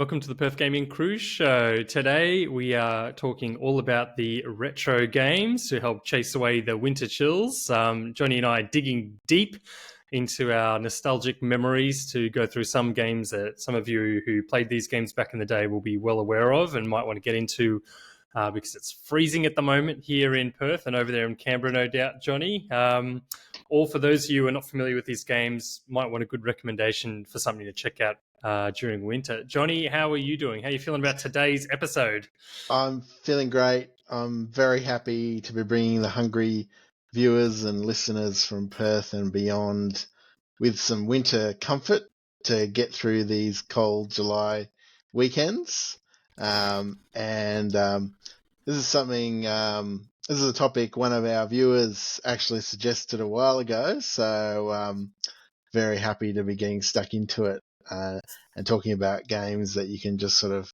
Welcome to the Perth Gaming Cruise Show. Today we are talking all about the retro games to help chase away the winter chills. Johnny and I are digging deep into our nostalgic memories to go through some games that some of you who played these games back in the day will be well aware of and might want to get into because it's freezing at the moment here in Perth and over there in Canberra, no doubt, Johnny. Or for those of you who are not familiar with these games, might want a good recommendation for something to check out during winter. Johnny, how are you doing? How are you feeling about today's episode? I'm feeling great. I'm very happy to be bringing the hungry viewers and listeners from Perth and beyond with some winter comfort to get through these cold July weekends. This is something, this is a topic one of our viewers actually suggested a while ago. So very happy to be getting stuck into it and talking about games that you can just sort of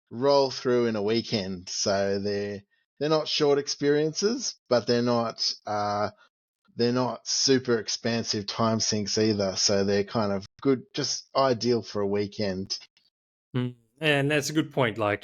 roll through in a weekend. So they're not short experiences, but they're not super expansive time sinks either. So they're kind of good, just ideal for a weekend. And that's a good point. Like,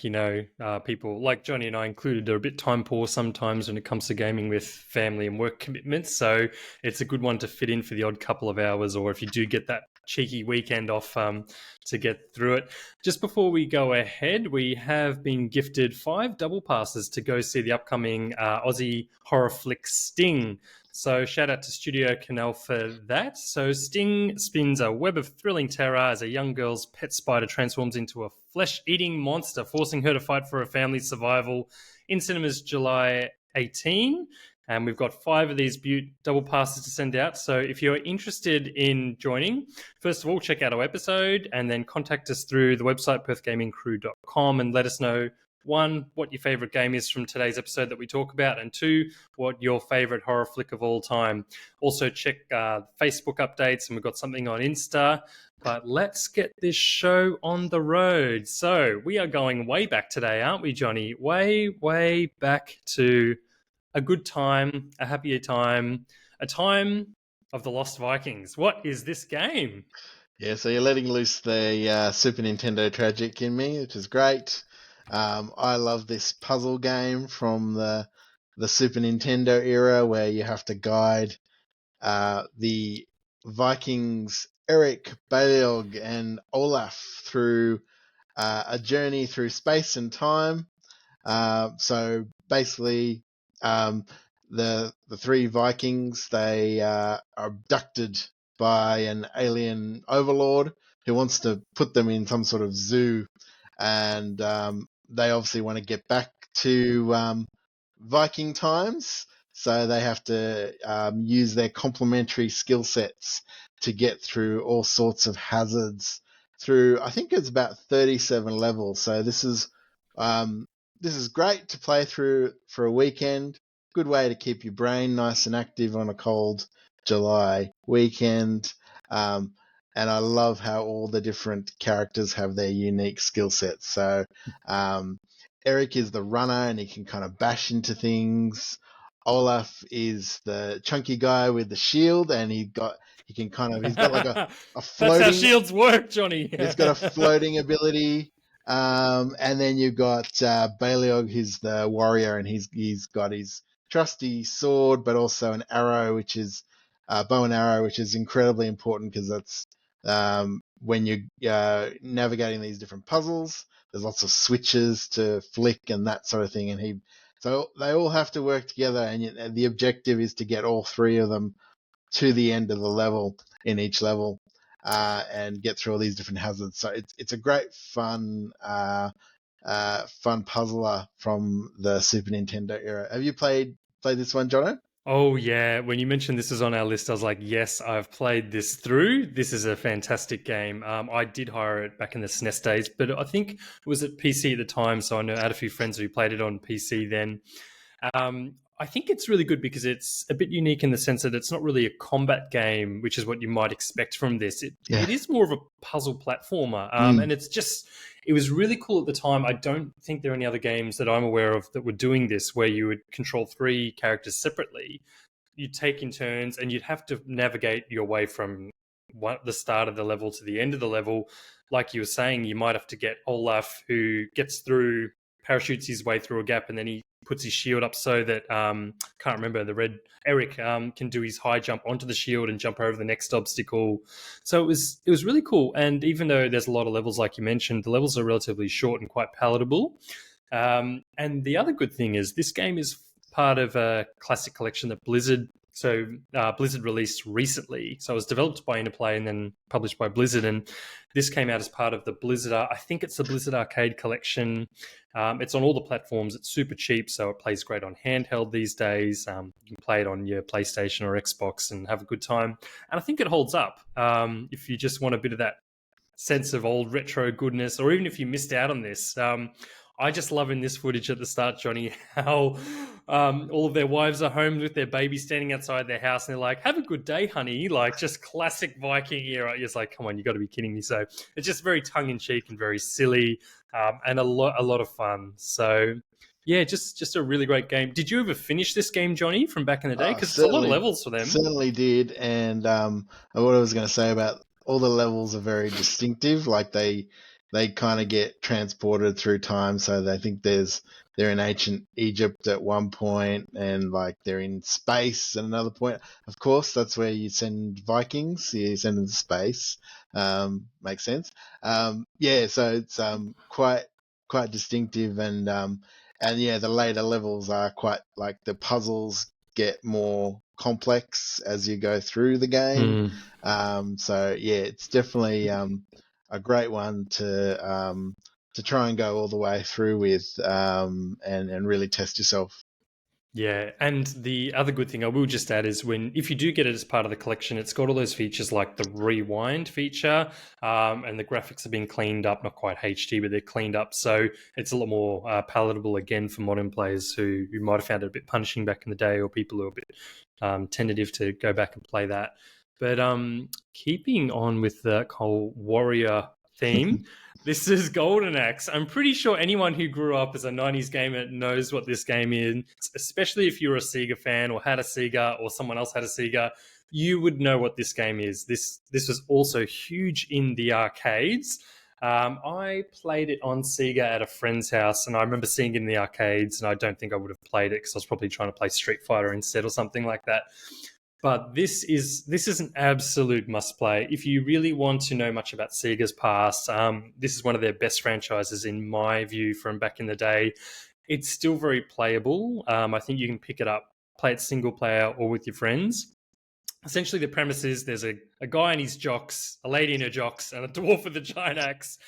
people like Johnny and I included are a bit time poor sometimes when it comes to gaming with family and work commitments. So it's a good one to fit in for the odd couple of hours, or if you do get that cheeky weekend off to get through it. Just before we go ahead, we have been gifted 5 double passes to go see the upcoming Aussie horror flick Sting. So shout out to StudioCanal for that. So Sting spins a web of thrilling terror as a young girl's pet spider transforms into a flesh-eating monster, forcing her to fight for her family's survival in cinemas July 18. And we've got 5 of these double passes to send out. So if you're interested in joining, first of all, check out our episode and then contact us through the website, perthgamingcrew.com, and let us know, 1, what your favourite game is from today's episode that we talk about, and 2, what your favourite horror flick of all time. Also check Facebook updates, and we've got something on Insta. But let's get this show on the road. So we are going way back today, aren't we, Johnny? Way, way back to a good time, a happier time, a time of the Lost Vikings. What is this game? Yeah, so you're letting loose the Super Nintendo tragic in me, which is great. I love this puzzle game from the Super Nintendo era where you have to guide the Vikings Eric, Baleog, and Olaf through a journey through space and time. So basically, the 3 Vikings, they are abducted by an alien overlord who wants to put them in some sort of zoo, and they obviously want to get back to Viking times, so they have to use their complementary skill sets to get through all sorts of hazards through, I think it's about 37 levels. So this is great to play through for a weekend. Good way to keep your brain nice and active on a cold July weekend. And I love how all the different characters have their unique skill sets. So Eric is the runner and he can kind of bash into things. Olaf is the chunky guy with the shield, and he's got like a floating. That's how shields work, Johnny. He's got a floating ability. And then you've got Baleog, who's the warrior, and he's got his trusty sword, but also an arrow, which is bow and arrow, which is incredibly important because that's when you're navigating these different puzzles. There's lots of switches to flick and that sort of thing, and so they all have to work together, and the objective is to get all 3 of them to the end of the level in each level. And get through all these different hazards. So it's a great fun puzzler from the Super Nintendo era. Have you played this one, Jono? Oh, yeah. When you mentioned this is on our list, I was like, yes, I've played this through. This is a fantastic game. I did hire it back in the SNES days, but I think it was at PC at the time, so I know I had a few friends who played it on PC then. I think it's really good because it's a bit unique in the sense that it's not really a combat game, which is what you might expect from this. It is more of a puzzle platformer, and it was really cool at the time. I don't think there are any other games that I'm aware of that were doing this, where you would control 3 characters separately. You'd take in turns, and you'd have to navigate your way from the start of the level to the end of the level, like you were saying, you might have to get Olaf, who gets through, parachutes his way through a gap, and then he puts his shield up so that can't remember the red Eric can do his high jump onto the shield and jump over the next obstacle. So it was really cool. And even though there's a lot of levels, like you mentioned, the levels are relatively short and quite palatable. And the other good thing is this game is part of a classic collection that Blizzard released recently. So it was developed by Interplay and then published by Blizzard. And this came out as part of the Blizzard, I think it's the Blizzard Arcade Collection. It's on all the platforms. It's super cheap, so it plays great on handheld these days. You can play it on your PlayStation or Xbox and have a good time. And I think it holds up if you just want a bit of that sense of old retro goodness, or even if you missed out on this. I just love in this footage at the start, Johnny, how all of their wives are home with their baby standing outside their house, and they're like, "Have a good day, honey." Like, just classic Viking era. It's like, come on, you got to be kidding me. So it's just very tongue in cheek and very silly, and a lot of fun. So yeah, just a really great game. Did you ever finish this game, Johnny, from back in the day? Because it's a lot of levels for them. Certainly did. And what I was going to say about all the levels are very distinctive. Like they kind of get transported through time. So they think they're in ancient Egypt at one point, and like they're in space at another point. Of course, that's where you send Vikings. You send them to space. Makes sense. Yeah, so it's quite distinctive, and yeah, the later levels are quite like the puzzles get more complex as you go through the game. So yeah, it's definitely a great one to try and go all the way through with, and really test yourself. Yeah, and the other good thing I will just add is if you do get it as part of the collection, it's got all those features like the rewind feature, and the graphics have been cleaned up, not quite HD, but they're cleaned up, so it's a lot more palatable again for modern players who might have found it a bit punishing back in the day, or people who are a bit tentative to go back and play that. But keeping on with the whole warrior theme, this is Golden Axe. I'm pretty sure anyone who grew up as a 90s gamer knows what this game is, especially if you're a Sega fan or had a Sega or someone else had a Sega. You would know what this game is. This was also huge in the arcades. I played it on Sega at a friend's house, and I remember seeing it in the arcades, and I don't think I would have played it because I was probably trying to play Street Fighter instead or something like that. But this is an absolute must play. If you really want to know much about Sega's past, this is one of their best franchises in my view from back in the day. It's still very playable. I think you can pick it up, play it single player or with your friends. Essentially, the premise is there's a guy and his jocks, a lady and her jocks, and a dwarf with a giant axe.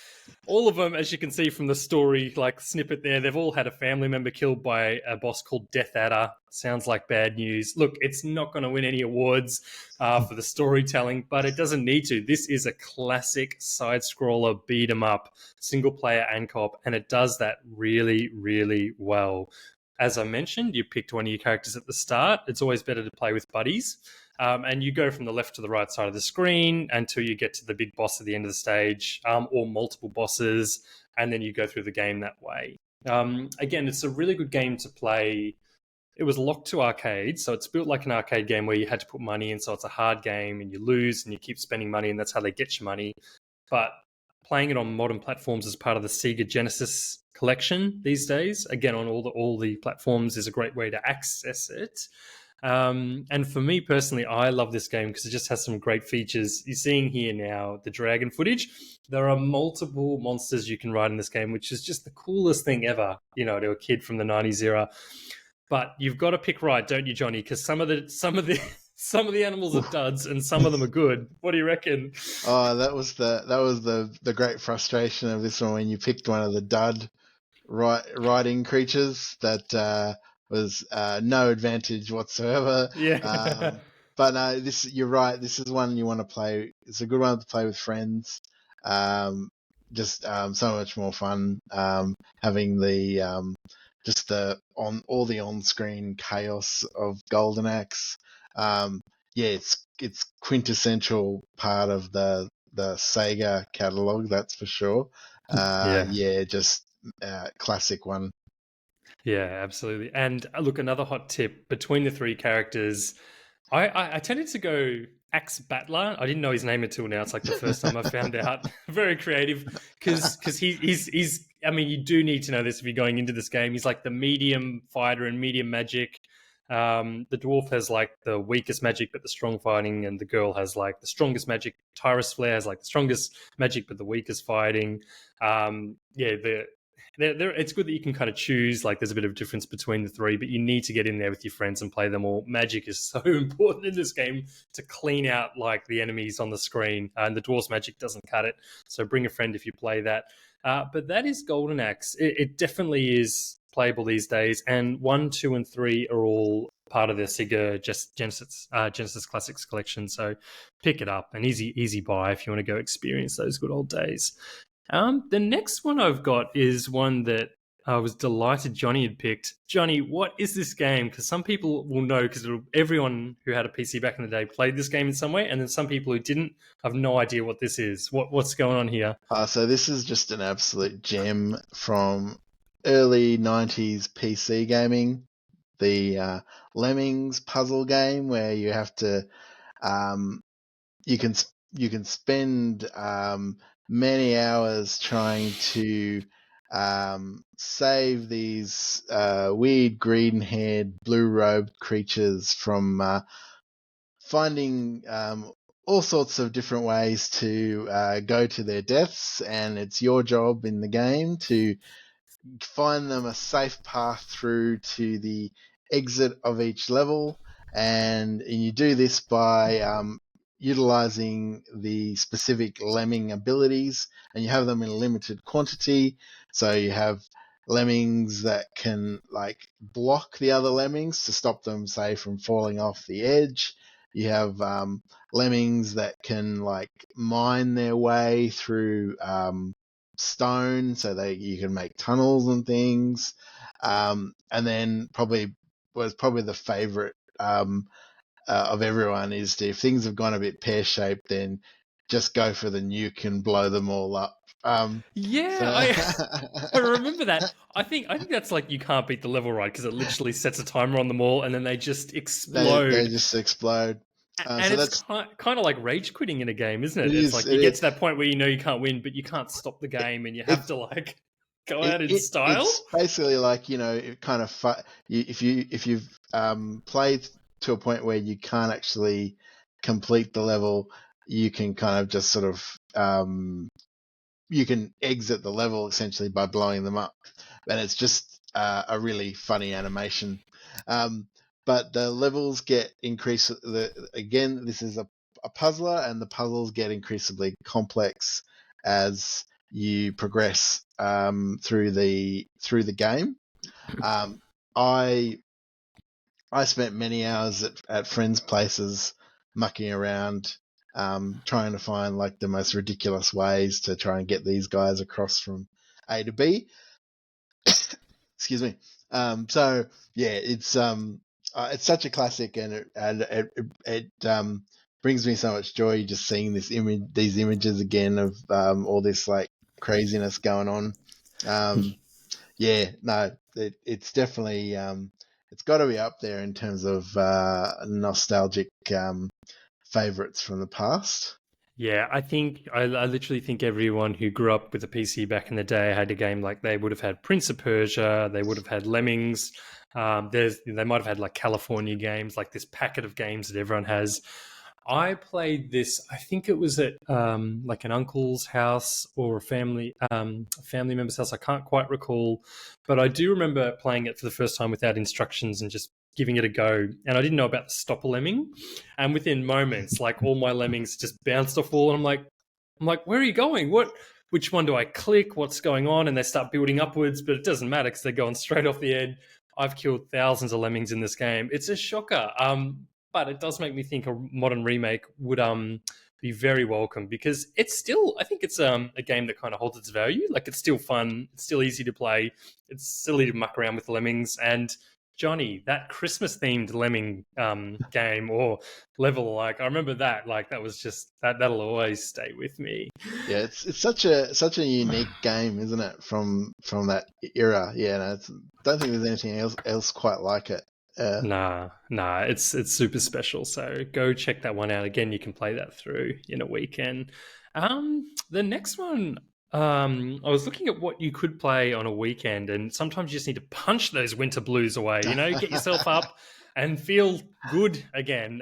All of them, as you can see from the story, like snippet there, they've all had a family member killed by a boss called Death Adder. Sounds like bad news. Look, it's not going to win any awards for the storytelling, but it doesn't need to. This is a classic side-scroller beat 'em up, single player and co-op, and it does that really, really well. As I mentioned, you picked one of your characters at the start. It's always better to play with buddies. And you go from the left to the right side of the screen until you get to the big boss at the end of the stage, or multiple bosses, and then you go through the game that way. Again, it's a really good game to play. It was locked to arcades, so it's built like an arcade game where you had to put money in, so it's a hard game, and you lose, and you keep spending money, and that's how they get your money. But playing it on modern platforms as part of the Sega Genesis collection these days, again, on all the platforms, is a great way to access it. And for me personally, I love this game because it just has some great features. You're seeing here now the dragon footage. There are multiple monsters you can ride in this game, which is just the coolest thing ever, to a kid from the 90s era. But you've got to pick right, don't you, Johnny? Because some of the animals are duds and some of them are good. What do you reckon? Oh, that was the great frustration of this one when you picked one of the dud riding creatures that was no advantage whatsoever. Yeah. But you're right. This is one you want to play. It's a good one to play with friends. Just so much more fun. Having the just all the on-screen chaos of Golden Axe. Yeah, it's quintessential part of the Sega catalog. That's for sure. Yeah, just classic one. Yeah, absolutely. And look, another hot tip between the three characters, I tended to go Axe Battler. I didn't know his name until now. It's like the first time I found out. Very creative, because he's. I mean, you do need to know this if you're going into this game. He's like the medium fighter and medium magic. The dwarf has like the weakest magic but the strong fighting, and the girl has like the strongest magic. Tyrus Flare has like the strongest magic but the weakest fighting. Yeah, it's good that you can kind of choose. Like, there's a bit of difference between the three, but you need to get in there with your friends and play them all. Magic is so important in this game to clean out like the enemies on the screen, and the dwarf's magic doesn't cut it. So bring a friend if you play that. But that is Golden Axe. It definitely is playable these days, and 1, 2, and 3 are all part of the Sega Genesis Classics collection. So pick it up, an easy buy if you want to go experience those good old days. The next one I've got is one that I was delighted Johnny had picked. Johnny, what is this game? Because some people will know, because everyone who had a PC back in the day played this game in some way, and then some people who didn't have no idea what this is. What's going on here? So this is just an absolute gem from early 90s PC gaming. The Lemmings puzzle game, where you have to you can spend many hours trying to save these weird green-haired, blue-robed creatures from finding all sorts of different ways to go to their deaths, and it's your job in the game to find them a safe path through to the exit of each level, and you do this by utilizing the specific lemming abilities, and you have them in limited quantity. So you have lemmings that can like block the other lemmings to stop them, say, from falling off the edge. You have lemmings that can like mine their way through stone, so you can make tunnels and things. And then probably the favorite of everyone is if things have gone a bit pear-shaped, then just go for the nuke and blow them all up. Yeah, I remember that. I think that's like you can't beat the level, right? Because it literally sets a timer on them all, and then they just they explode. just explode. And So it's that's kind of like rage quitting in a game, isn't it it? It's is like it you get is to that point where you know you can't win, but you can't stop the game, and you have it's to like go it, out in it style. it's basically like, it kind of if you've played to a point where you can't actually complete the level, you can kind of just sort of you can exit the level essentially by blowing them up, and it's just a really funny animation. But the levels get again, this is a puzzler, and the puzzles get increasingly complex as you progress through the game. I I spent many hours at friends' places mucking around, trying to find like the most ridiculous ways to try and get these guys across from A to B. Excuse me. So yeah, it's such a classic, and it brings me so much joy just seeing these images again of all this like craziness going on. Yeah, no, it's definitely it's got to be up there in terms of nostalgic favorites from the past. Yeah, I literally think everyone who grew up with a PC back in the day had a game like they would have had Prince of Persia, they would have had Lemmings. They might have had like California games, like this packet of games that everyone has. I played this. I think it was at like an uncle's house or a family member's house. I can't quite recall, but I do remember playing it for the first time without instructions and just giving it a go. And I didn't know about the stopper lemming, and within moments, like all my lemmings just bounced off wall, and I'm like, where are you going? Which one do I click? What's going on? And they start building upwards, but it doesn't matter because they're going straight off the end. I've killed thousands of lemmings in this game. It's a shocker. But it does make me think a modern remake would be very welcome, because it's still, I think it's a game that kind of holds its value. Like, it's still fun, it's still easy to play, it's silly to muck around with lemmings. And Johnny, that Christmas themed lemming game or level, like I remember that, like that was just that'll always stay with me. Yeah, it's such a unique game, isn't it? From that era. Yeah, no, don't think there's anything else quite like it. Nah, it's super special. So go check that one out. Again, you can play that through in a weekend. The next one, I was looking at what you could play on a weekend, and sometimes you just need to punch those winter blues away. You know, get yourself up and feel good again.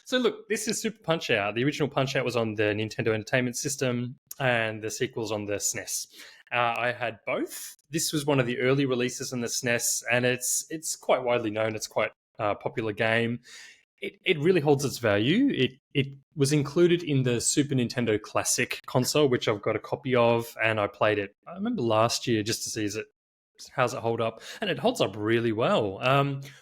So look, this is Super Punch Out. The original Punch Out was on the Nintendo Entertainment System, and the sequel's on the SNES. I had both. This was one of the early releases on the SNES, and it's quite widely known. It's quite a popular game. It really holds its value. It was included in the Super Nintendo Classic console, which I've got a copy of, and I played it. I remember last year just to see how's it hold up, and it holds up really well.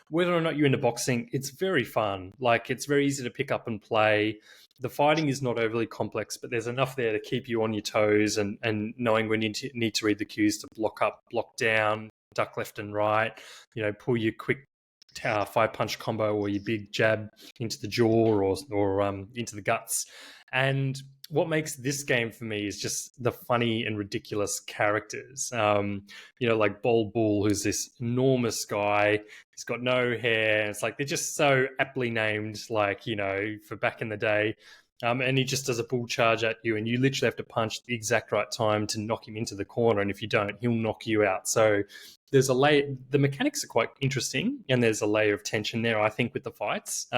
Whether or not you're into boxing, it's very fun. Like, it's very easy to pick up and play. The fighting is not overly complex, but there's enough there to keep you on your toes and knowing when you need to read the cues to block up, block down, duck left and right. You know, pull your quick 5-punch combo or your big jab into the jaw or into the guts. And what makes this game for me is just the funny and ridiculous characters. You know, like Bald Bull, who's this enormous guy. He's got no hair. It's like they're just so aptly named, like, you know, for back in the day. And he just does a bull charge at you, and you literally have to punch the exact right time to knock him into the corner. And if you don't, he'll knock you out. So there's a layer. The mechanics are quite interesting, and there's a layer of tension there, I think, with the fights.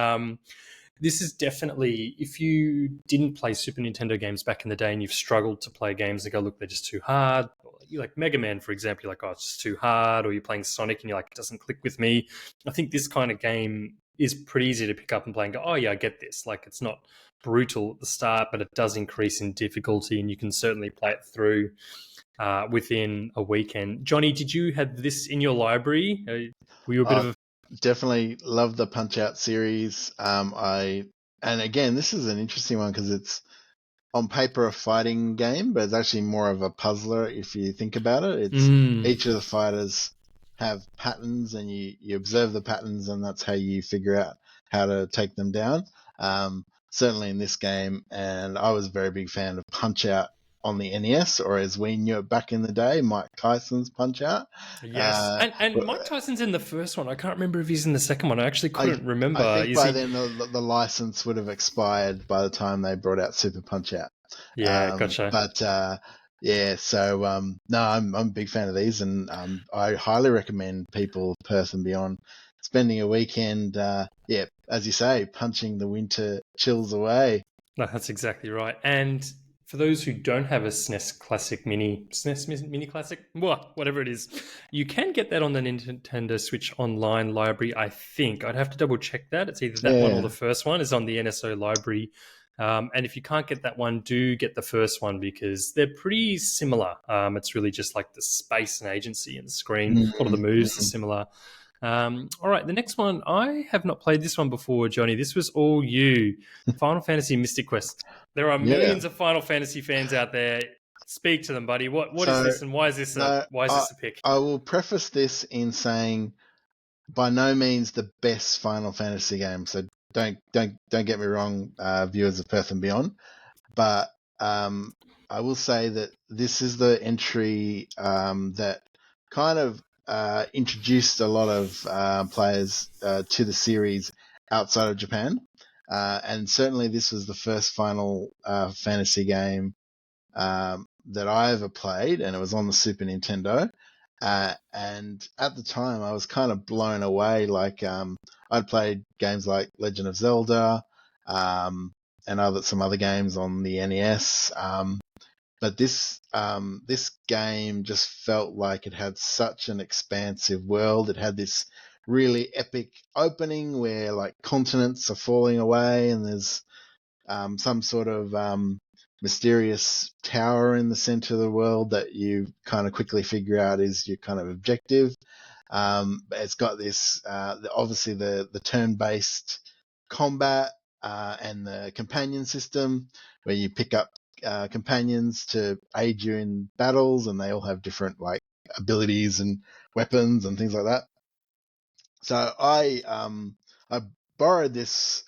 This is definitely, if you didn't play Super Nintendo games back in the day and you've struggled to play games and go, look, they're just too hard. You like Mega Man, for example, you're like, oh, it's just too hard. Or you're playing Sonic and you're like, it doesn't click with me. I think this kind of game is pretty easy to pick up and play and go, oh, yeah, I get this. Like, it's not brutal at the start, but it does increase in difficulty, and you can certainly play it through within a weekend. Johnny, did you have this in your library? Were you a bit of a... Definitely love the Punch Out series. And again, this is an interesting one because it's on paper a fighting game, but it's actually more of a puzzler if you think about it. It's each of the fighters have patterns, and you observe the patterns, and that's how you figure out how to take them down. Certainly in this game, and I was a very big fan of Punch Out on the NES, or as we knew it back in the day, Mike Tyson's Punch Out. Yes, and Mike Tyson's in the first one. I can't remember if he's in the second one. I actually couldn't remember. I think by then the license would have expired by the time they brought out Super Punch Out. Yeah, gotcha. But yeah, so no, I'm a big fan of these, and I highly recommend people, Perth and beyond, spending a weekend, yeah, as you say, punching the winter chills away. No, that's exactly right. And for those who don't have a SNES Mini Classic, whatever it is, you can get that on the Nintendo Switch Online library, I think. I'd have to double check that. It's either that one or the first one is on the NSO library. And if you can't get that one, do get the first one because they're pretty similar. It's really just like the space and agency and the screen. A lot of the moves are similar. All right, the next one, I have not played this one before, Johnny. This was all you. Final Fantasy Mystic Quest. There are millions of Final Fantasy fans out there. Speak to them, buddy. What is this, and why is this a pick? I will preface this in saying, by no means the best Final Fantasy game. So don't get me wrong, viewers of Perth and beyond. But I will say that this is the entry that kind of introduced a lot of players to the series outside of Japan. And certainly this was the first Final Fantasy game that I ever played, and it was on the Super Nintendo. And at the time, I was kind of blown away. Like, I'd played games like Legend of Zelda, and some other games on the NES. But this game just felt like it had such an expansive world. It had this really epic opening where like continents are falling away, and there's some sort of mysterious tower in the center of the world that you kind of quickly figure out is your kind of objective. It's got this, obviously the turn-based combat and the companion system where you pick up companions to aid you in battles, and they all have different like abilities and weapons and things like that. So I borrowed this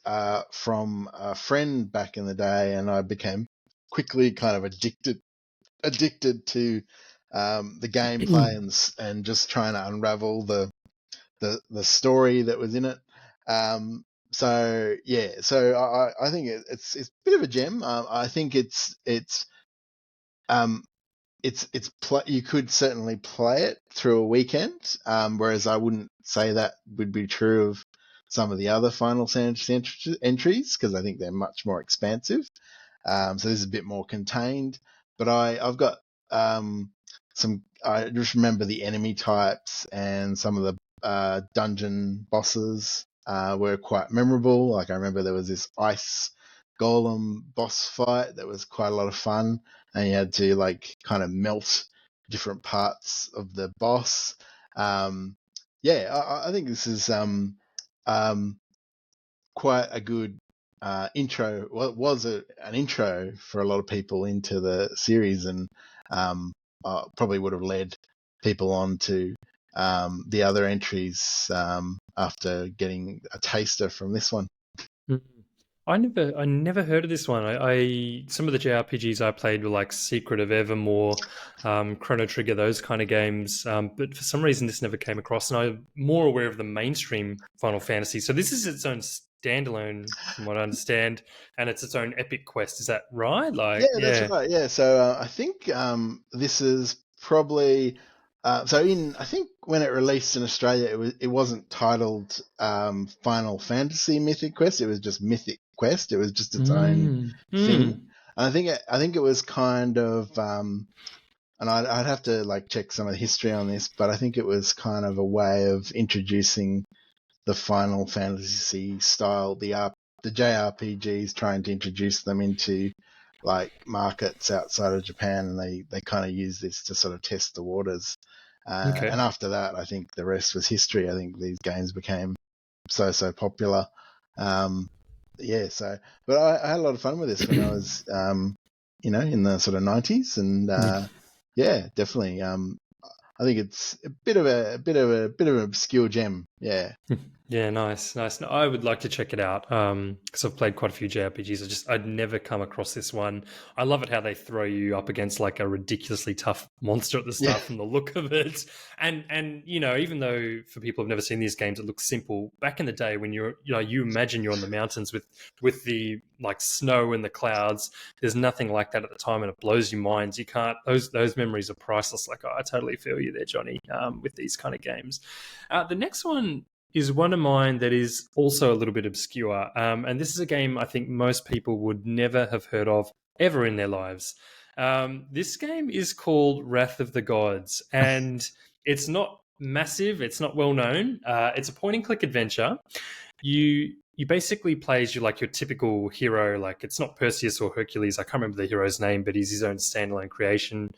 from a friend back in the day, and I became quickly kind of addicted to the gameplay and just trying to unravel the the story that was in it. So yeah, so I think it's a bit of a gem. I think um, you could certainly play it through a weekend, whereas I wouldn't say that would be true of some of the other Final Fantasy entries because I think they're much more expansive. So this is a bit more contained. But I've got some. I just remember the enemy types and some of the dungeon bosses were quite memorable. Like I remember there was this ice golem boss fight that was quite a lot of fun, and you had to like kind of melt different parts of the boss. Yeah, I think this is um, quite a good intro. Well, it was an intro for a lot of people into the series, and probably would have led people on to the other entries after getting a taster from this one. Mm. I never heard of this one. I some of the JRPGs I played were like Secret of Evermore, Chrono Trigger, those kind of games. But for some reason, this never came across, and I'm more aware of the mainstream Final Fantasy. So this is its own standalone, from what I understand, and it's its own epic quest. Is that right? Yeah, Like, that's yeah. right. Yeah, so I think this is probably so in I think when it released in Australia, it wasn't titled Final Fantasy Mythic Quest. It was just Mythic Quest. It was just its own Mm. thing. Mm. And I think it was kind of and I'd have to like check some of the history on this, but I think it was kind of a way of introducing the Final Fantasy style, the JRPGs, trying to introduce them into like markets outside of Japan, and they kind of use this to sort of test the waters. Okay. And after that, I think the rest was history. I think these games became so popular. Um, yeah, so but I had a lot of fun with this when I was in the sort of 90s, and yeah, definitely. I think it's a bit of an obscure gem. Yeah. Yeah, nice, nice. No, I would like to check it out because I've played quite a few JRPGs. I'd never come across this one. I love it how they throw you up against like a ridiculously tough monster at the Yeah. start from the look of it. And even though for people who've never seen these games, it looks simple. Back in the day when you imagine you're on the mountains with the like snow and the clouds. There's nothing like that at the time, and it blows your minds. You can't. Those memories are priceless. Like I totally feel you there, Johnny. With these kind of games. The next one is one of mine that is also a little bit obscure. And this is a game I think most people would never have heard of ever in their lives. This game is called Wrath of the Gods, and it's not massive, it's not well known. It's a point and click adventure. You basically play as your typical hero. Like it's not Perseus or Hercules. I can't remember the hero's name, but he's his own standalone creation.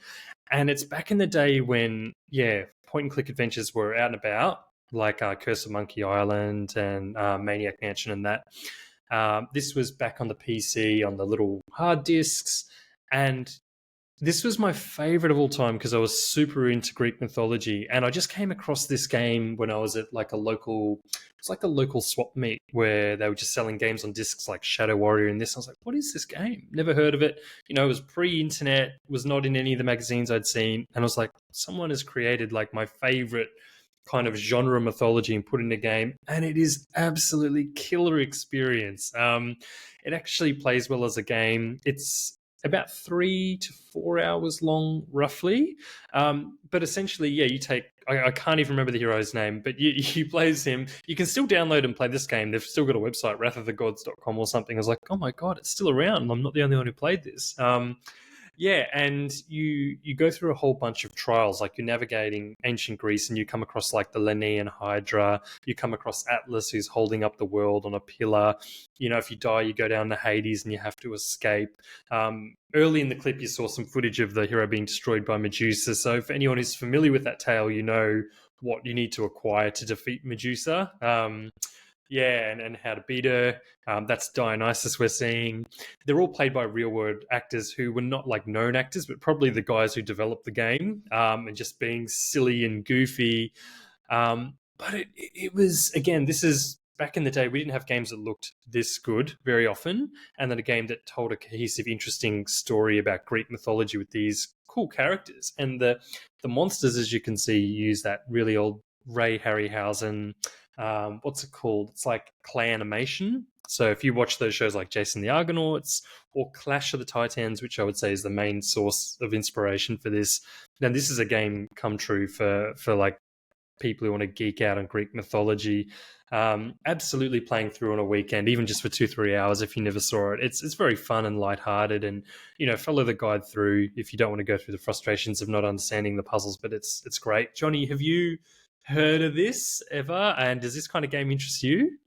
And it's back in the day when, yeah, point and click adventures were out and about, like Curse of Monkey Island and Maniac Mansion and that. This was back on the PC on the little hard discs. And this was my favorite of all time because I was super into Greek mythology, and I just came across this game when I was at like a local swap meet where they were just selling games on discs like Shadow Warrior and this. I was like, what is this game? Never heard of it. It was pre-internet, was not in any of the magazines I'd seen, and I was like, someone has created like my favorite kind of genre mythology and put in a game, and it is absolutely killer experience. It actually plays well as a game. It's about 3 to 4 hours long, roughly. But essentially, yeah, you take. I can't even remember the hero's name, but you play as him. You can still download and play this game. They've still got a website, wrathofthegods.com or something. I was like, oh my god, it's still around. I'm not the only one who played this. Yeah, and you go through a whole bunch of trials, like you're navigating ancient Greece, and you come across like the Lenaean Hydra. You come across Atlas, who's holding up the world on a pillar. If you die, you go down to Hades, and you have to escape. Early in the clip, you saw some footage of the hero being destroyed by Medusa. So, for anyone who's familiar with that tale, you know what you need to acquire to defeat Medusa. Yeah, and how to beat her. That's Dionysus we're seeing. They're all played by real world actors who were not like known actors, but probably the guys who developed the game, and just being silly and goofy. But it was, again, this is back in the day, we didn't have games that looked this good very often, and then a game that told a cohesive, interesting story about Greek mythology with these cool characters. And the monsters, as you can see, use that really old Ray Harryhausen. What's it called? It's like clay animation. So if you watch those shows like Jason the Argonauts or Clash of the Titans, which I would say is the main source of inspiration for this, then this is a game come true for like people who want to geek out on Greek mythology. Absolutely playing through on a weekend, even just for 2-3 hours if you never saw it. It's very fun and lighthearted, and follow the guide through if you don't want to go through the frustrations of not understanding the puzzles. But it's great. Johnny, have you heard of this ever? And does this kind of game interest you?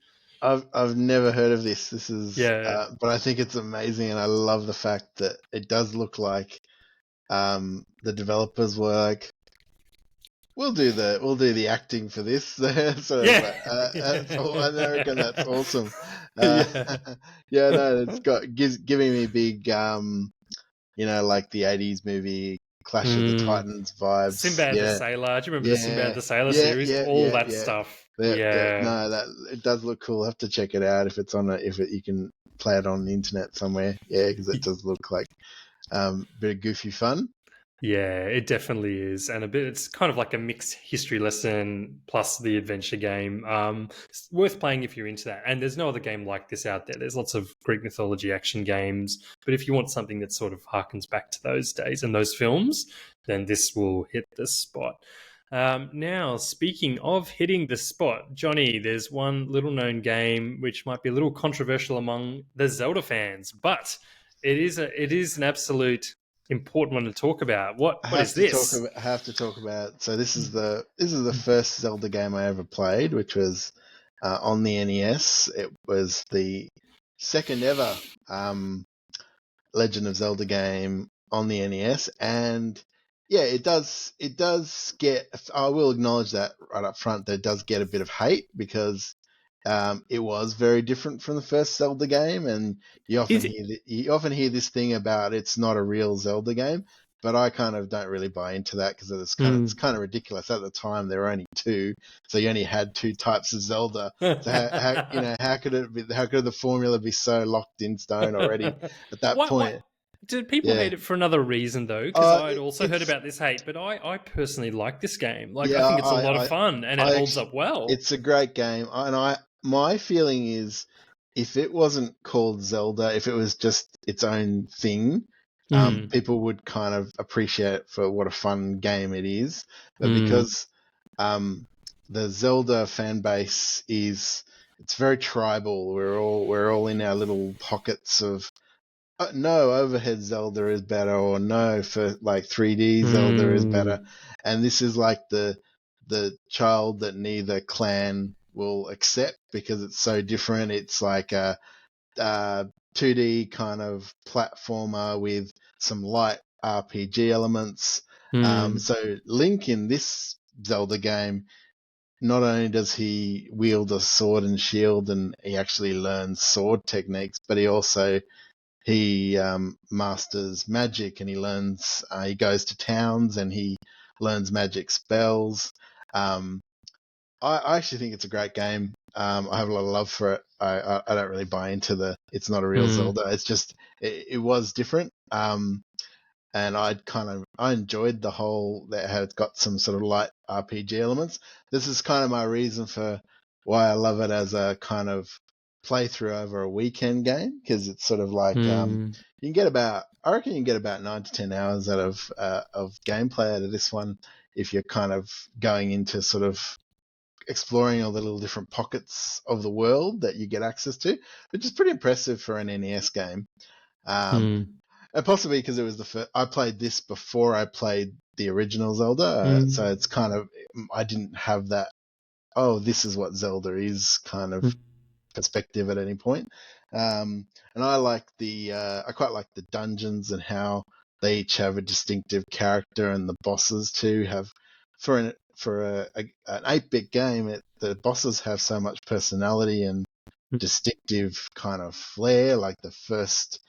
I've never heard of this. This is, Yeah. but I think it's amazing, and I love the fact that it does look like the developers were like, we'll do the acting for this. So Yeah. I reckon that's awesome. Yeah. Yeah, no, it's giving me big like the '80s movie Clash of the Mm. Titans vibes. Sinbad the Yeah, Sailor. Do you remember the Sinbad yeah, the Sailor yeah, series? yeah, All yeah, that yeah. stuff. Yeah. Yeah. No, that it does look cool. I'll have to check it out if it's on you can play it on the internet somewhere. Yeah, because it does look like a bit of goofy fun. Yeah, it definitely is, and it's kind of like a mixed history lesson plus the adventure game. It's worth playing if you're into that. And there's no other game like this out there. There's lots of Greek mythology action games, but if you want something that sort of harkens back to those days and those films, then this will hit the spot. Now, speaking of hitting the spot, Johnny, there's one little-known game which might be a little controversial among the Zelda fans, but it is an absolute important one to talk about. What is this? I have to talk about. So this is the first Zelda game I ever played, which was on the NES. It was the second ever Legend of Zelda game on the NES, and yeah, it does get. I will acknowledge that right up front. That it does get a bit of hate because it was very different from the first Zelda game, and you often hear this thing about it's not a real Zelda game. But I kind of don't really buy into that because it's kind of ridiculous. At the time, there were only two, so you only had two types of Zelda. So how could the formula be so locked in stone already at that What point? did people Yeah, hate it for another reason though? Because I'd also heard it's about this hate, but I personally like this game. Like, I yeah, think it's a lot of fun and it holds up well. it's a great game, and my feeling is if it wasn't called Zelda, if it was just its own thing, Mm. people would kind of appreciate it for what a fun game it is. But Mm. because the Zelda fan base it's very tribal. We're all in our little pockets of no, overhead Zelda is better, or no, for like 3D Zelda is better. Mm. And this is like the child that neither clan will accept because it's so different. It's like a 2D kind of platformer with some light RPG elements. Mm. So Link in this Zelda game, not only does he wield a sword and shield and he actually learns sword techniques, but he masters magic, and he goes to towns and he learns magic spells. I actually think it's a great game. I have a lot of love for it. I don't really buy into it's not a real Mm. Zelda. It's just it was different. And I enjoyed the whole that how it's got some sort of light RPG elements. This is kind of my reason for why I love it as a kind of playthrough over a weekend game, because it's sort of like Mm. you can get about I reckon you can get about 9 to 10 hours out of gameplay out of this one if you're kind of going into sort of exploring all the little different pockets of the world that you get access to, which is pretty impressive for an NES game. Um, Mm. and possibly because it was the first, I played this before I played the original Zelda, so Mm. it's kind of I didn't have that. Oh, this is what Zelda is kind of Mm. perspective at any point. And I quite like the dungeons and how they each have a distinctive character, and the bosses too have an 8-bit game. The bosses have so much personality and distinctive kind of flair. Like the first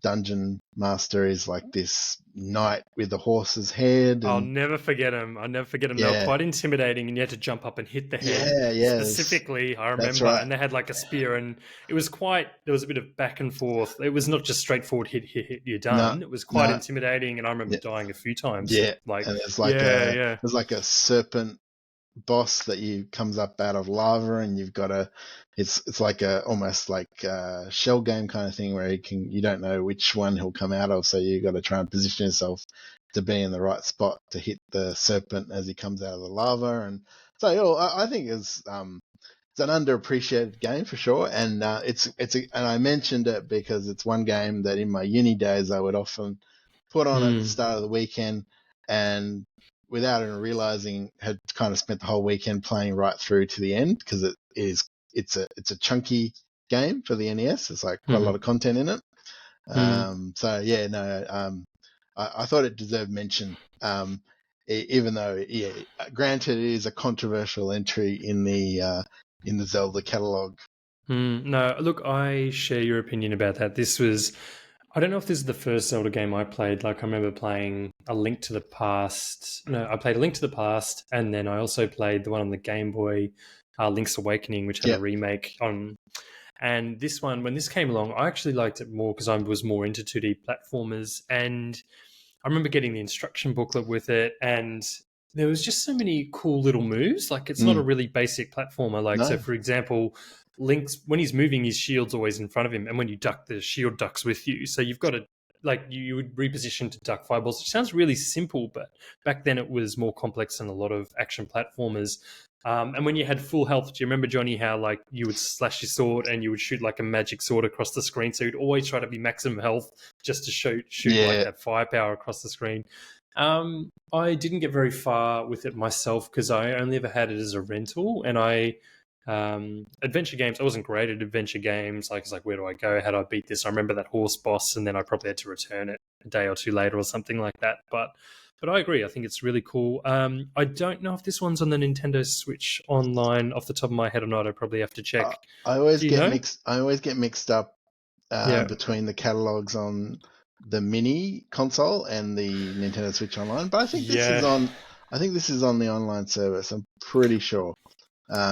dungeon master is like this knight with a horse's head, I'll and never forget them. I'll never forget them. They were yeah, quite intimidating, and you had to jump up and hit the head. yeah, Specifically, I that's remember, right. and they had like a spear, and it was there was a bit of back and forth. It was not just straightforward hit, hit, hit, you're No, done. It was quite no, intimidating, and I remember yeah, dying a few times. yeah. Like, And yeah, yeah. there's like a serpent boss that you comes up out of lava, and you've got to. It's like almost like a shell game kind of thing where you don't know which one he'll come out of, so you got to try and position yourself to be in the right spot to hit the serpent as he comes out of the lava. And so I think it's an underappreciated game for sure, and and I mentioned it because it's one game that in my uni days I would often put on at the start of the weekend, and without even realizing had kind of spent the whole weekend playing right through to the end, because it's a chunky game for the NES. There's like quite a lot of content in it. So yeah, no, I thought it deserved mention. Even though, yeah, granted, it is a controversial entry in the Zelda catalog. No, look, I share your opinion about that. I don't know if this is the first Zelda game I played. Like, I remember playing A Link to the Past. No, I played A Link to the Past, and then I also played the one on the Game Boy, Link's Awakening, which had a remake on. And this one, when this came along, I actually liked it more because I was more into 2D platformers. And I remember getting the instruction booklet with it, and there was just so many cool little moves. Like, it's not a really basic platformer. Like, so for example, Link's, when he's moving, his shield's always in front of him, and when you duck, the shield ducks with you. So you've got to, like, you would reposition to duck fireballs, which sounds really simple, but back then it was more complex than a lot of action platformers. And when you had full health, do you remember, Johnny, how like you would slash your sword and you would shoot like a magic sword across the screen? So you'd always try to be maximum health just to shoot like that firepower across the screen. I didn't get very far with it myself because I only ever had it as a rental, and adventure games, I wasn't great at adventure games. Like, it's like, where do I go? How do I beat this? I remember that horse boss, and then I probably had to return it a day or two later or something like that. But I agree. I think it's really cool. I don't know if this one's on the Nintendo Switch online off the top of my head or not. I probably have to check. I always Do you get know? mixed up between the catalogs on the mini console and the Nintendo Switch Online. But I think this is on. I think this is on the online service. I'm pretty sure.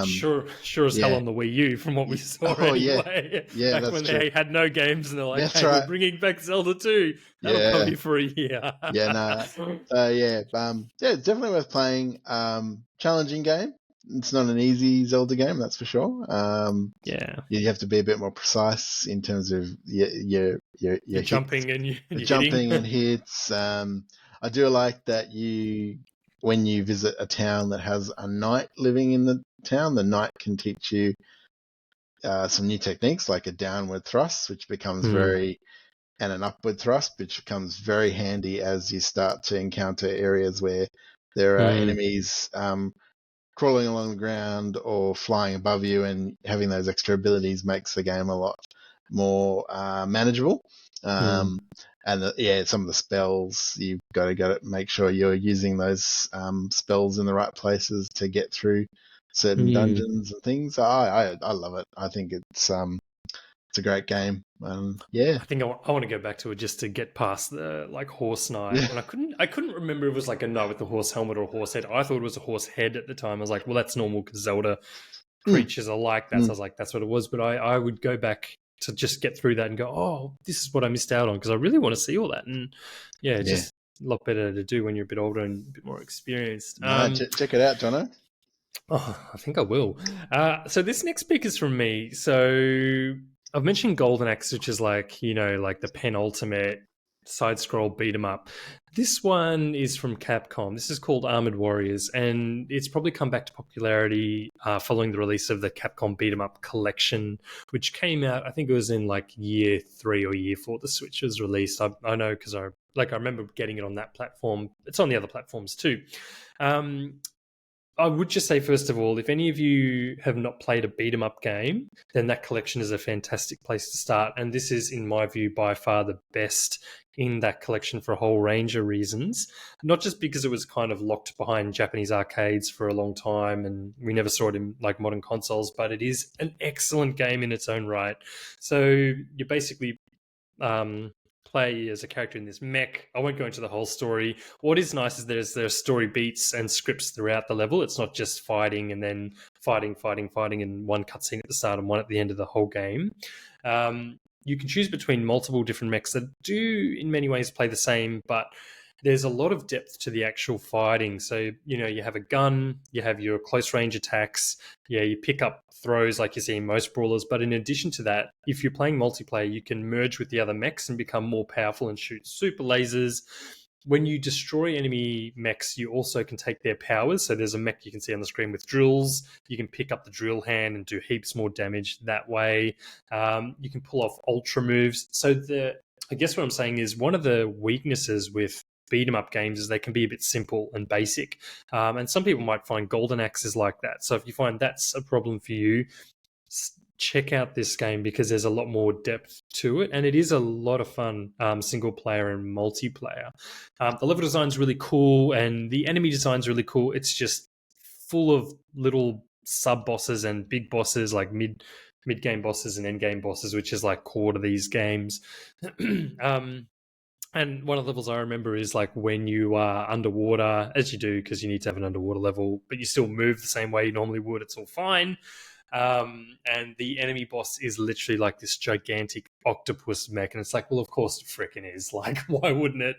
Sure as hell on the Wii U, from what we saw anyway. Yeah, back that's when true. they had no games, and they're like, that's "Hey, right. we're bringing back Zelda 2. That'll probably be for a year." It's definitely worth playing. Challenging game. It's not an easy Zelda game, that's for sure. You have to be a bit more precise in terms of your jumping and your jumping and hits. I do like that when you visit a town that has a knight living in the town, the knight can teach you some new techniques, like a downward thrust, which becomes and an upward thrust, which becomes very handy as you start to encounter areas where there are enemies crawling along the ground or flying above you, and having those extra abilities makes the game a lot more manageable. And some of the spells, you've got to make sure you're using those spells in the right places to get through certain dungeons and things. I love it. I think it's a great game. I think I want to go back to it just to get past the like horse knight. And I couldn't remember if it was like a knight with a horse helmet or a horse head. I thought it was a horse head at the time. I was like, well, that's normal because Zelda creatures are like that. So I was like, that's what it was. But I would go back to just get through that and go, oh, this is what I missed out on, because I really want to see all that. And it's just a lot better to do when you're a bit older and a bit more experienced. Check it out, Jono. Oh, I think I will. So this next pick is from me. So I've mentioned Golden Axe, which is like the penultimate side-scroll beat 'em up. This one is from Capcom. This is called Armoured Warriors, and it's probably come back to popularity following the release of the Capcom Beat 'em Up collection, which came out, I think it was in like year 3 or year 4 the Switch was released. I know because I remember getting it on that platform. It's on the other platforms too. I would just say, first of all, if any of you have not played a beat-em-up game, then that collection is a fantastic place to start. And this is, in my view, by far the best in that collection for a whole range of reasons. Not just because it was kind of locked behind Japanese arcades for a long time and we never saw it in like modern consoles, but it is an excellent game in its own right. So you basically play as a character in this mech. I won't go into the whole story. What is nice is there are story beats and scripts throughout the level. It's not just fighting and then fighting, and one cutscene at the start and one at the end of the whole game. You can choose between multiple different mechs that do, in many ways, play the same, but there's a lot of depth to the actual fighting. So, you have a gun, you have your close range attacks, yeah, you pick up throws like you see in most brawlers. But in addition to that, if you're playing multiplayer, you can merge with the other mechs and become more powerful and shoot super lasers. When you destroy enemy mechs, you also can take their powers. So there's a mech you can see on the screen with drills. You can pick up the drill hand and do heaps more damage that way. You can pull off ultra moves. So I guess what I'm saying is one of the weaknesses with beat 'em up games is they can be a bit simple and basic. And some people might find Golden Axe is like that. So if you find that's a problem for you, check out this game because there's a lot more depth to it, and it is a lot of fun, single player and multiplayer. The level design is really cool, and the enemy design is really cool. It's just full of little sub bosses and big bosses, like mid game bosses and end game bosses, which is like core to these games. And one of the levels I remember is like when you are underwater, as you do because you need to have an underwater level, but you still move the same way you normally would. It's all fine. And the enemy boss is literally like this gigantic octopus mech, and it's like, well, of course it freaking is. Like, why wouldn't it?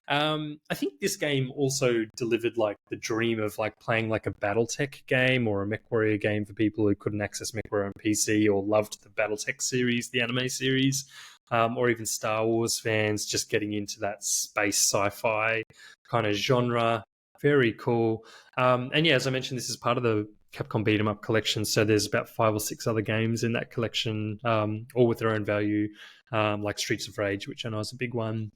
I think this game also delivered like the dream of like playing like a BattleTech game or a MechWarrior game for people who couldn't access MechWarrior on PC or loved the BattleTech series, the anime series, or even Star Wars fans just getting into that space sci-fi kind of genre. Very cool. And yeah, as I mentioned, this is part of the Capcom Beat 'em Up collection, so there's about 5 or 6 other games in that collection, all with their own value, like Streets of Rage, which I know is a big one.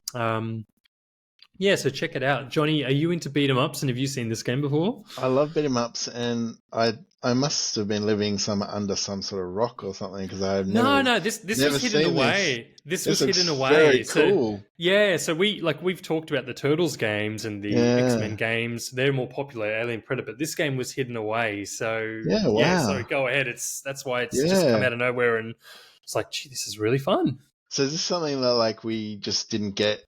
Yeah, so check it out. Johnny, are you into beat 'em ups, and have you seen this game before? I love beat 'em ups, and I must have been living under some sort of rock or something because I've No, this never was hidden seen away. This was looks hidden away. very So cool. yeah, so we've talked about the Turtles games and the Yeah. X-Men games. They're more popular, Alien Predator, but this game was hidden away. So Yeah, yeah, wow. so go ahead. That's why it's just come out of nowhere, and it's like, gee, this is really fun. So is this something that like we just didn't get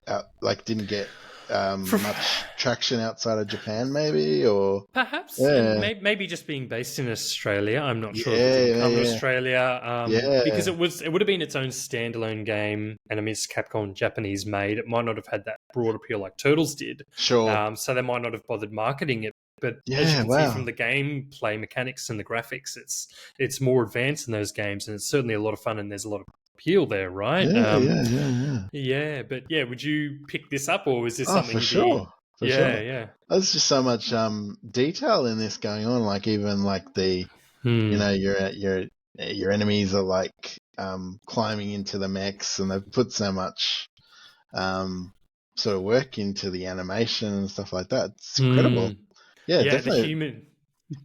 much traction outside of Japan, maybe, or perhaps, and maybe just being based in Australia. I'm not sure if it didn't come to Australia, because it would have been its own standalone game, and I mean it's Capcom Japanese made. It might not have had that broad appeal like Turtles did. Sure. So they might not have bothered marketing it. But as you can see from the gameplay mechanics and the graphics, it's more advanced in those games, and it's certainly a lot of fun, and there's a lot of appeal there, right? Yeah, but yeah, would you pick this up, or is this something? For sure. Yeah. There's just so much detail in this going on. Like even like the your enemies are like climbing into the mechs, and they've put so much sort of work into the animation and stuff like that. It's incredible. Yeah, definitely.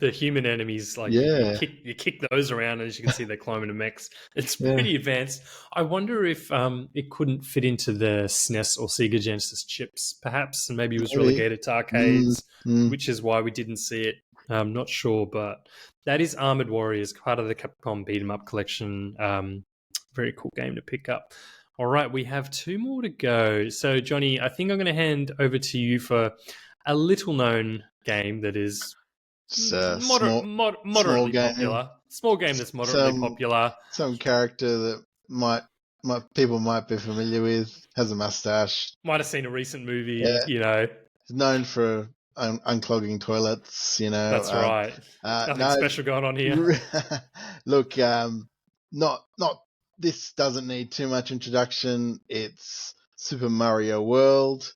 The human enemies, like you kick those around, and as you can see, they climb into mechs. It's pretty advanced. I wonder if it couldn't fit into the SNES or Sega Genesis chips, perhaps, and maybe it was relegated to arcades, which is why we didn't see it. I'm not sure, but that is Armoured Warriors, part of the Capcom Beat 'em Up collection. Very cool game to pick up. All right, we have 2 more to go. So, Johnny, I think I'm going to hand over to you for a little-known game that is moderately popular. Small game that's moderately popular. Some character that people might be familiar with, has a mustache. Might have seen a recent movie, He's known for unclogging toilets, That's right. Nothing special going on here. Look, not this doesn't need too much introduction. It's Super Mario World,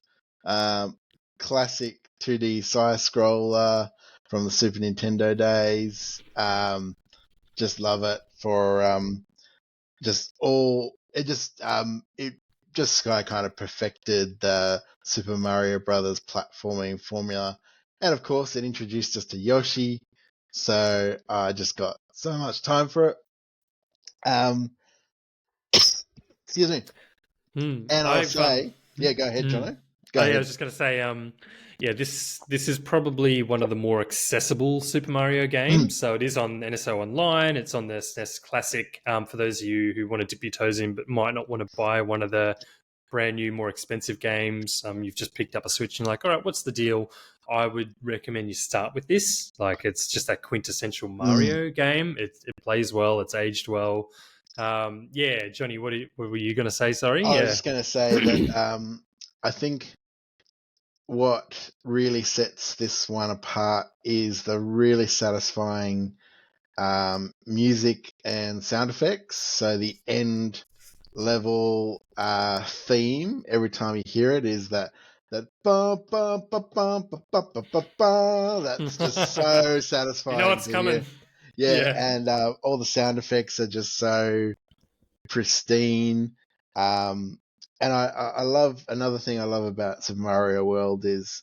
classic 2D side-scroller from the Super Nintendo days. Just love it for it just kind of perfected the Super Mario Brothers platforming formula, and of course it introduced us to Yoshi. So I just got so much time for it. Excuse me. And I'll say, go ahead, Jono. Go ahead. I was just going to say, this is probably one of the more accessible Super Mario games. So it is on NSO Online. It's on the SNES Classic. For those of you who want to dip your toes in but might not want to buy one of the brand new, more expensive games, you've just picked up a Switch and you're like, all right, what's the deal? I would recommend you start with this. Like, it's just that quintessential Mario game. It plays well. It's aged well. Johnny, what were you going to say? Sorry. I was just going to say that I think what really sets this one apart is the really satisfying music and sound effects. So the end level theme, every time you hear it, is that ba ba ba ba ba ba ba ba ba. That's just so You know satisfying what's to hear. coming. Yeah, Yeah. and all the sound effects are just so pristine. Um, and I love another thing I love about Super Mario World is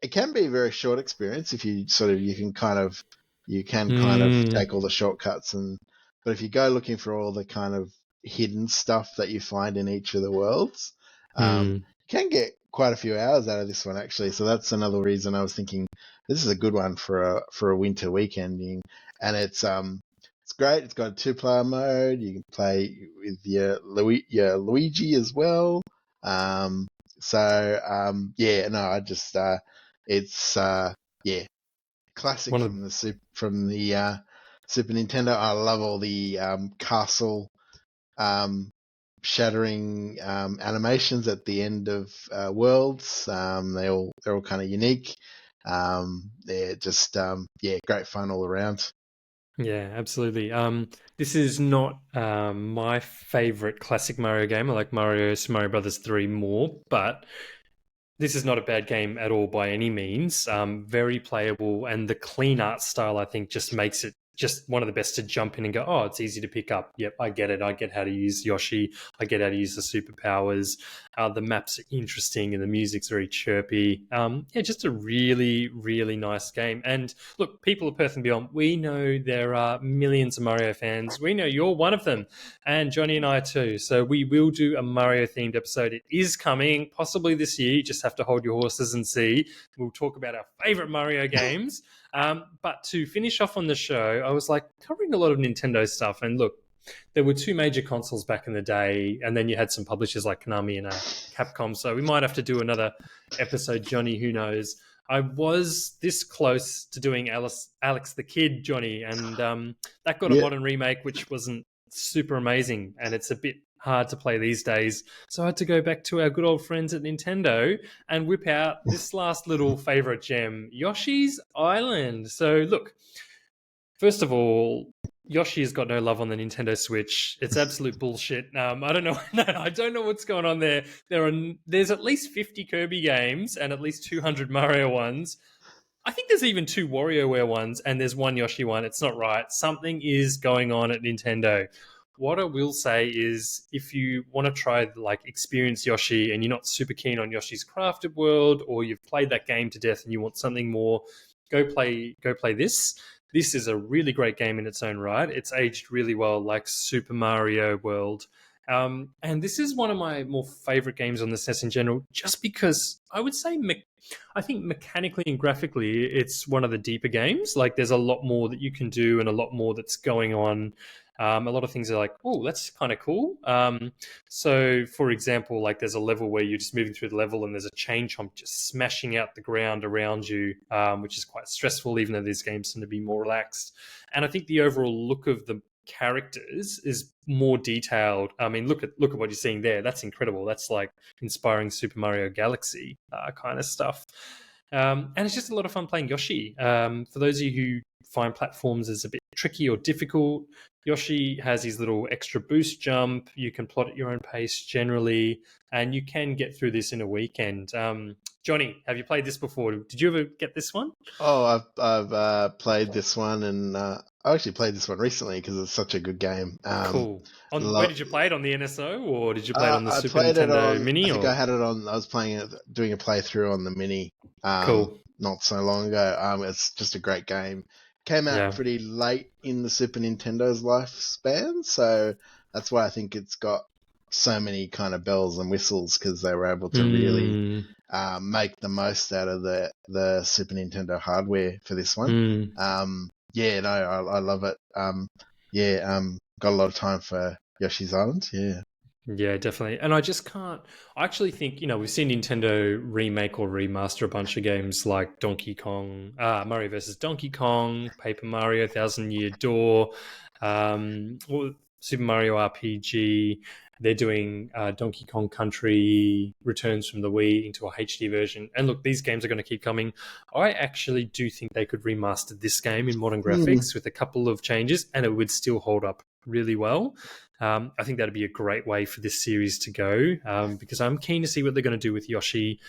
it can be a very short experience if you sort of you can kind of Mm, take all the shortcuts, and but if you go looking for all the kind of hidden stuff that you find in each of the worlds, mm, you can get quite a few hours out of this one actually. So that's another reason I was thinking this is a good one for a winter weekending, and it's great. It's got a two-player mode. You can play with your Luigi as well. Um, yeah, no, I just it's yeah, classic one of from the Super Nintendo. I love all the castle um, shattering animations at the end of worlds. They're all kind of unique. They're just yeah, great fun all around. Yeah, absolutely. This is not my favorite classic Mario game. I like Super Mario Brothers 3 more, but this is not a bad game at all by any means. Very playable, and the clean art style I think just makes it just one of the best to jump in and go, oh, it's easy to pick up. Yep, I get it. I get how to use Yoshi. I get how to use the superpowers. The maps are interesting and the music's very chirpy. Yeah, just a really, really nice game. And look, people of Perth and beyond, we know there are millions of Mario fans. We know you're one of them, and Johnny and I too. So we will do a Mario themed episode. It is coming, possibly this year. You just have to hold your horses and see. We'll talk about our favorite Mario games. But to finish off on the show, I was like covering a lot of Nintendo stuff. And look, there were two major consoles back in the day, and then you had some publishers like Konami and Capcom. So we might have to do another episode, Johnny. Who knows? I was this close to doing Alex the Kid, Johnny, and that got a Yeah. modern remake, which wasn't super amazing, and it's a bit hard to play these days. So I had to go back to our good old friends at Nintendo and whip out this last little favorite gem, Yoshi's Island. So look, first of all, Yoshi has got no love on the Nintendo Switch. It's absolute bullshit. I don't know. No, I don't know what's going on there. There's at least 50 Kirby games and at least 200 Mario ones. I think there's even two WarioWare ones and there's one Yoshi one. It's not right. Something is going on at Nintendo. What I will say is, if you want to try like experience Yoshi and you're not super keen on Yoshi's Crafted World, or you've played that game to death and you want something more, go play this. This is a really great game in its own right. It's aged really well, like Super Mario World. And this is one of my more favorite games on the SNES in general, just because I would say I think mechanically and graphically, it's one of the deeper games. Like, there's a lot more that you can do and a lot more that's going on. A lot of things are like, oh, that's kind of cool. So, for example, like there's a level where you're just moving through the level and there's a chain chomp just smashing out the ground around you, which is quite stressful, even though these games tend to be more relaxed. And I think the overall look of the characters is more detailed. I mean, look at what you're seeing there. That's incredible. That's like inspiring Super Mario Galaxy kind of stuff. And it's just a lot of fun playing Yoshi. For those of you who find platforms as a bit tricky or difficult, Yoshi has his little extra boost jump. You can plot at your own pace generally, and you can get through this in a weekend. Johnny, have you played this before? Did you ever get this one? Oh, I've played this one, and I actually played this one recently because it's such a good game. Cool. Where Lo- did you play it, on the NSO, or did you play it on the I Super played it Nintendo on. I Mini? think I Or had it on. I was playing it, doing a playthrough on the Mini, cool. not so long ago. It's just a great game. Came out Yeah. pretty late in the Super Nintendo's lifespan, so that's why I think it's got so many kind of bells and whistles because they were able to really Mm, make the most out of the Super Nintendo hardware for this one. mm. Yeah, no, I love it. Yeah, got a lot of time for Yoshi's Island. Yeah. Yeah, definitely. And I just can't. I actually think, we've seen Nintendo remake or remaster a bunch of games like Donkey Kong, Mario versus Donkey Kong, Paper Mario, Thousand Year Door, or Super Mario RPG. They're doing Donkey Kong Country Returns from the Wii into a HD version. And look, these games are going to keep coming. I actually do think they could remaster this game in modern graphics with a couple of changes, and it would still hold up really well. I think that'd be a great way for this series to go, because I'm keen to see what they're going to do with Yoshi.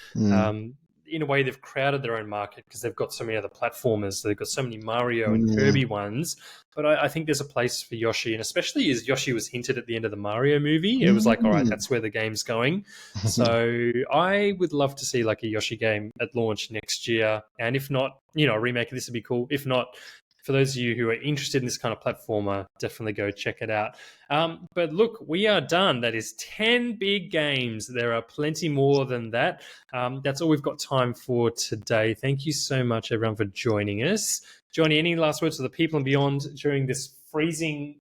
In a way, they've crowded their own market because they've got so many other platformers. They've got so many Mario and Kirby ones. But I think there's a place for Yoshi, and especially as Yoshi was hinted at the end of the Mario movie, it was like, all right, that's where the game's going. So I would love to see like a Yoshi game at launch next year. And if not, a remake of this would be cool. If not, for those of you who are interested in this kind of platformer, definitely go check it out. But look, we are done. That is 10 big games. There are plenty more than that. That's all we've got time for today. Thank you so much, everyone, for joining us. Johnny, any last words to the people and beyond during this freezing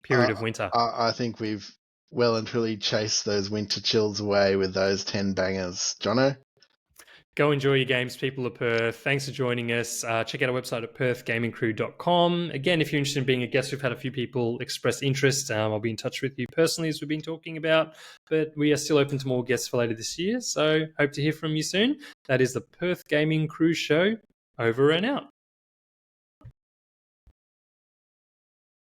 period of winter? I think we've well and truly chased those winter chills away with those 10 bangers. Jono? Go enjoy your games, people of Perth. Thanks for joining us. Check out our website at perthgamingcrew.com. Again, if you're interested in being a guest, we've had a few people express interest. I'll be in touch with you personally, as we've been talking about. But we are still open to more guests for later this year. So hope to hear from you soon. That is the Perth Gaming Crew Show. Over and out.